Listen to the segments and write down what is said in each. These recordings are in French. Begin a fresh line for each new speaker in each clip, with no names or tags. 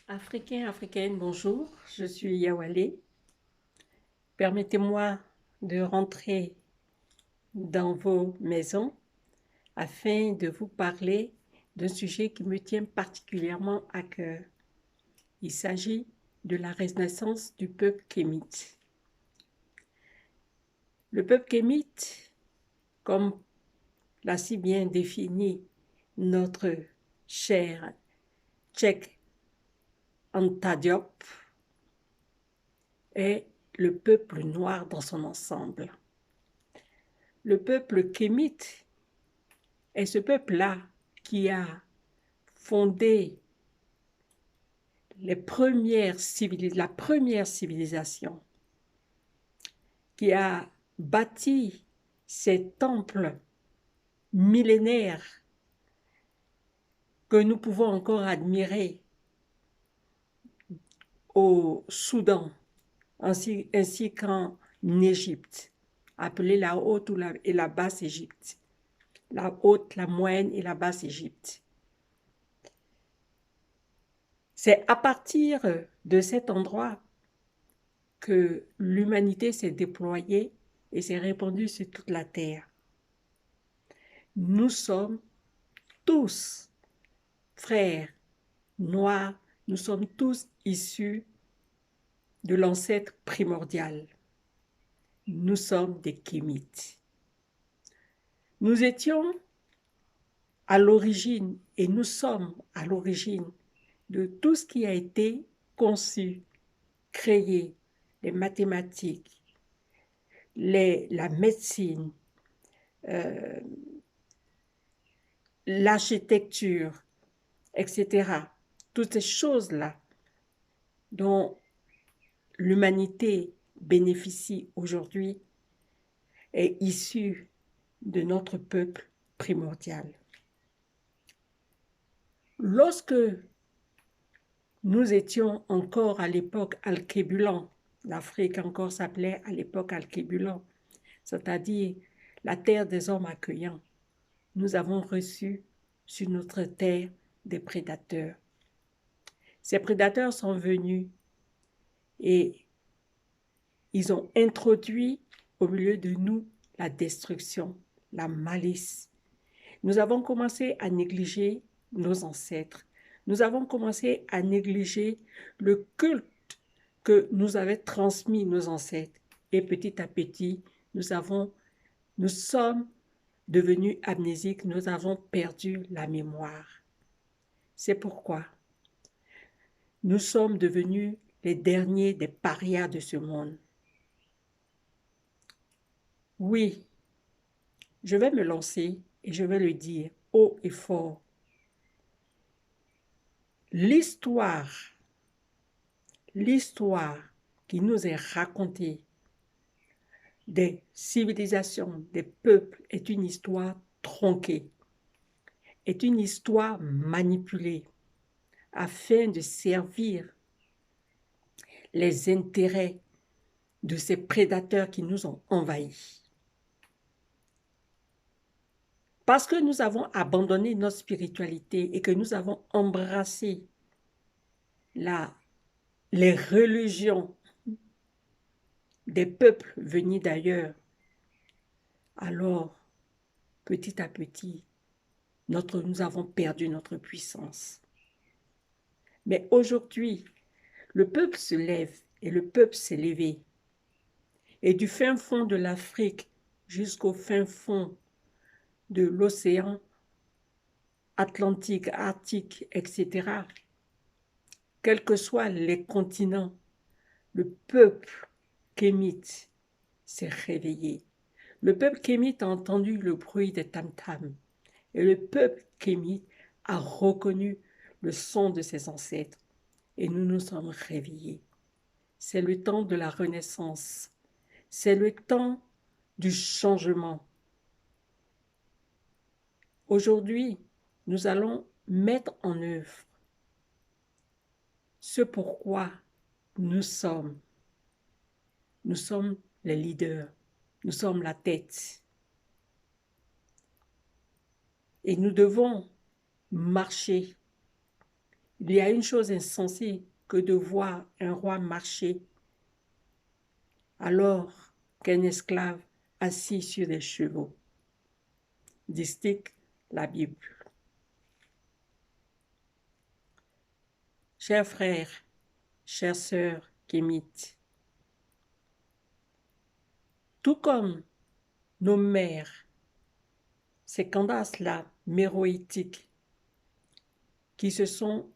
Africains, Africaines, bonjour, je suis Yawale. Permettez-moi de rentrer dans vos maisons afin de vous parler d'un sujet qui me tient particulièrement à cœur. Il s'agit de la renaissance du peuple kémite. Le peuple kémite, comme l'a si bien défini notre cher Cheikh Anta Diop, est le peuple noir dans son ensemble. Le peuple kémite est ce peuple-là qui a fondé la première civilisation, qui a bâti ces temples millénaires que nous pouvons encore admirer au Soudan, ainsi qu'en Égypte, appelée la haute et la basse Égypte. La haute, la moyenne et la basse Égypte. C'est à partir de cet endroit que l'humanité s'est déployée et s'est répandue sur toute la terre. Nous sommes tous frères noirs, nous sommes tous issus de l'ancêtre primordial. Nous sommes des Kémites. Nous étions à l'origine et nous sommes à l'origine de tout ce qui a été conçu, créé, les mathématiques, la médecine, l'architecture, etc. Toutes ces choses-là dont l'humanité bénéficie aujourd'hui est issue de notre peuple primordial. Lorsque nous étions encore à l'époque Alkébulan, l'Afrique encore s'appelait à l'époque Alkébulan, c'est-à-dire la terre des hommes accueillants, nous avons reçu sur notre terre des prédateurs. Ces prédateurs sont venus et ils ont introduit au milieu de nous la destruction, la malice. Nous avons commencé à négliger nos ancêtres. Nous avons commencé à négliger le culte que nous avaient transmis nos ancêtres. Et petit à petit, nous sommes devenus amnésiques, nous avons perdu la mémoire. C'est pourquoi nous sommes devenus les derniers des parias de ce monde. Oui, je vais me lancer et je vais le dire haut et fort. L'histoire qui nous est racontée des civilisations, des peuples, est une histoire tronquée, est une histoire manipulée afin de servir les intérêts de ces prédateurs qui nous ont envahis. Parce que nous avons abandonné notre spiritualité et que nous avons embrassé les religions des peuples venus d'ailleurs, alors, petit à petit, nous avons perdu notre puissance. Mais aujourd'hui, le peuple se lève et le peuple s'est levé. Et du fin fond de l'Afrique jusqu'au fin fond de l'océan Atlantique, Arctique, etc., quels que soient les continents, le peuple kémite s'est réveillé. Le peuple kémite a entendu le bruit des tam-tams et le peuple kémite a reconnu le son de ses ancêtres et nous nous sommes réveillés. C'est le temps de la renaissance, c'est le temps du changement. Aujourd'hui, nous allons mettre en œuvre ce pourquoi nous sommes. Nous sommes les leaders, nous sommes la tête. Et nous devons marcher. Il y a une chose insensée que de voir un roi marcher alors qu'un esclave assis sur des chevaux, distingue la Bible. Chers frères, chères sœurs kémites, tout comme nos mères, ces Candaces-là, méroïtiques, qui se sont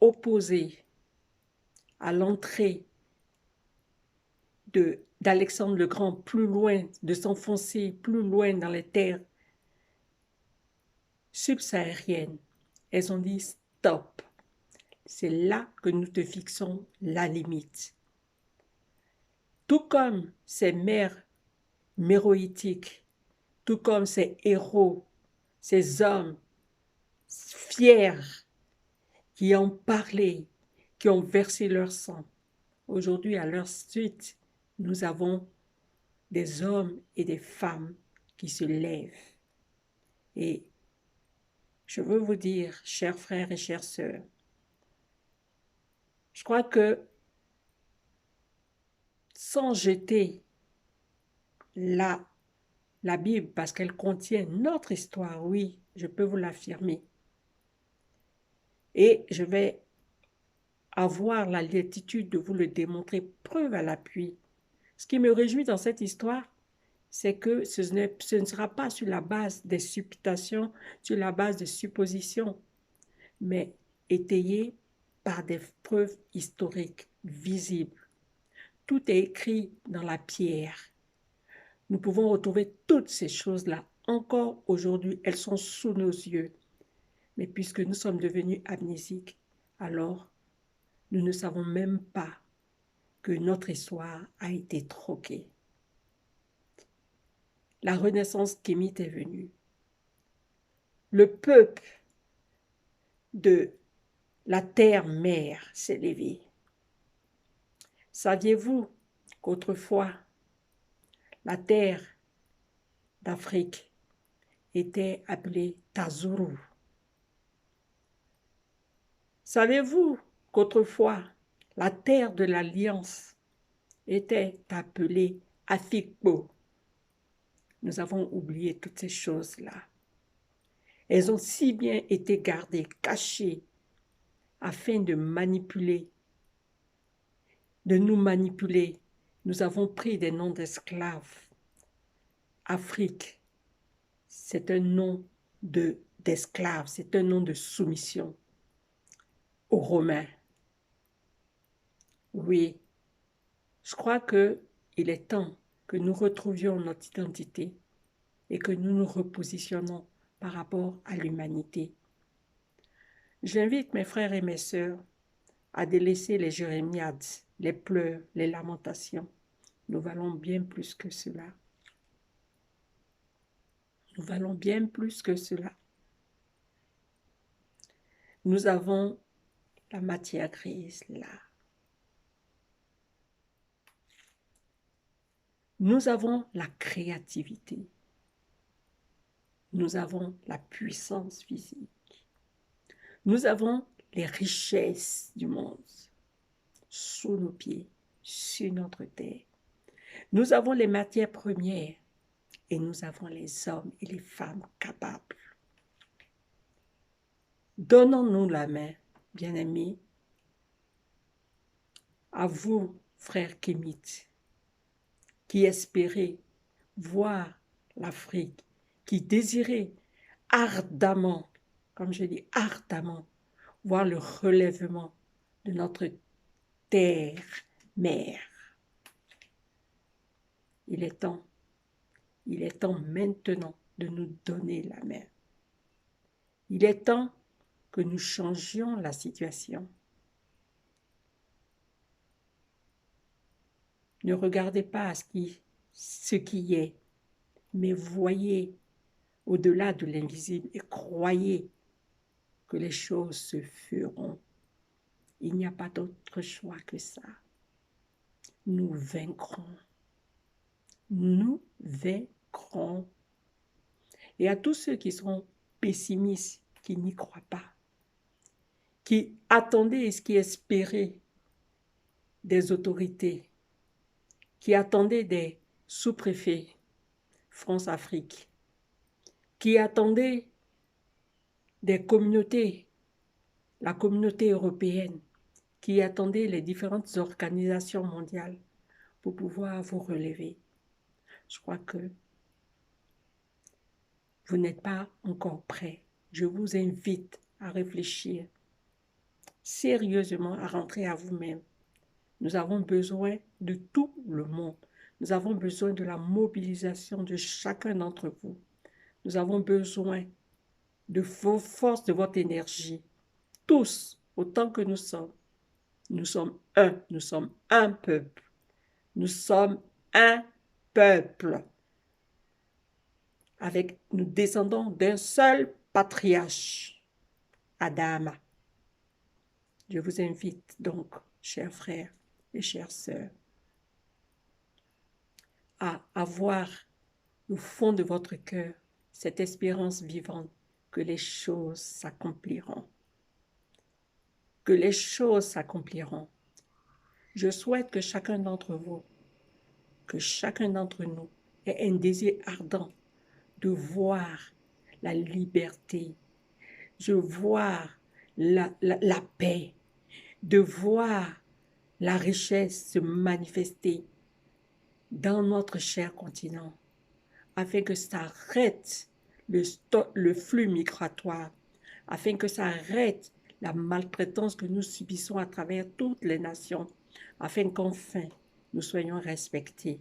opposées à l'entrée d'Alexandre le Grand plus loin, de s'enfoncer plus loin dans les terres subsahariennes, elles ont dit stop. C'est là que nous te fixons la limite. Tout comme ces mères méroïtiques, tout comme ces héros, ces hommes fiers qui ont parlé, qui ont versé leur sang. Aujourd'hui, à leur suite, nous avons des hommes et des femmes qui se lèvent. Et je veux vous dire, chers frères et chères sœurs, je crois que sans jeter la Bible, parce qu'elle contient notre histoire, oui, je peux vous l'affirmer. Et je vais avoir la latitude de vous le démontrer, preuve à l'appui. Ce qui me réjouit dans cette histoire, c'est que ce ne sera pas sur la base des supputations, sur la base de suppositions, mais étayé par des preuves historiques visibles. Tout est écrit dans la pierre. Nous pouvons retrouver toutes ces choses-là. Encore aujourd'hui, elles sont sous nos yeux. Mais puisque nous sommes devenus amnésiques, alors nous ne savons même pas que notre histoire a été troquée. La renaissance kémite est venue. Le peuple de la terre-mère s'est levé. Saviez-vous qu'autrefois, la terre d'Afrique était appelée Tazuru? Savez-vous qu'autrefois, la terre de l'Alliance était appelée Afikpo? Nous avons oublié toutes ces choses-là. Elles ont si bien été gardées, cachées, afin de manipuler, de nous manipuler. Nous avons pris des noms d'esclaves. Afrique, c'est un nom d'esclaves, c'est un nom de soumission aux Romains. Oui, je crois qu'il est temps que nous retrouvions notre identité et que nous nous repositionnons par rapport à l'humanité. J'invite mes frères et mes sœurs à délaisser les jérémiades, les pleurs, les lamentations. Nous valons bien plus que cela. Nous valons bien plus que cela. Nous avons la matière grise là. Nous avons la créativité. Nous avons la puissance physique. Nous avons les richesses du monde sous nos pieds, sur notre terre. Nous avons les matières premières et nous avons les hommes et les femmes capables. Donnons-nous la main, bien-aimés, à vous, frères kémites, qui espérez voir l'Afrique, qui désirez ardemment, comme je dis ardemment, voir le relèvement de notre terre-mère. Il est temps maintenant de nous donner la main. Il est temps que nous changions la situation. Ne regardez pas à ce qui est, mais voyez au-delà de l'invisible et croyez que les choses se feront. Il n'y a pas d'autre choix que ça. Nous vaincrons. Nous vaincrons. Et à tous ceux qui sont pessimistes, qui n'y croient pas, qui attendaient et qui espéraient des autorités, qui attendaient des sous-préfets France-Afrique, qui attendaient des communautés, la communauté européenne, qui attendaient les différentes organisations mondiales pour pouvoir vous relever. Je crois que vous n'êtes pas encore prêt. Je vous invite à réfléchir sérieusement, à rentrer à vous-même. Nous avons besoin de tout le monde. Nous avons besoin de la mobilisation de chacun d'entre vous. Nous avons besoin de vos forces, de votre énergie. Tous, autant que nous sommes un. Nous sommes un peuple. Nous sommes un peuple. Nous descendons d'un seul patriarche, Adama. Je vous invite donc, chers frères et chères sœurs, à avoir au fond de votre cœur cette espérance vivante que les choses s'accompliront. Que les choses s'accompliront. Je souhaite que chacun d'entre vous, que chacun d'entre nous ait un désir ardent de voir la liberté, de voir la paix, de voir la richesse se manifester dans notre cher continent, afin que ça arrête le flux migratoire, afin que ça arrête la maltraitance que nous subissons à travers toutes les nations, afin qu'enfin nous soyons respectés.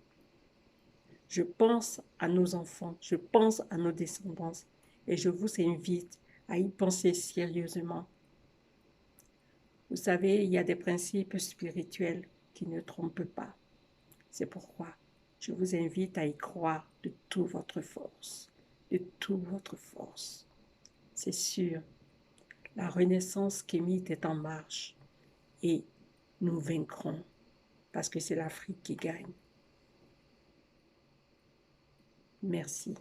Je pense à nos enfants, je pense à nos descendants et je vous invite à y penser sérieusement. Vous savez, il y a des principes spirituels qui ne trompent pas. C'est pourquoi je vous invite à y croire de toute votre force, de toute votre force. C'est sûr, la renaissance kémite est en marche et nous vaincrons parce que c'est l'Afrique qui gagne. Merci.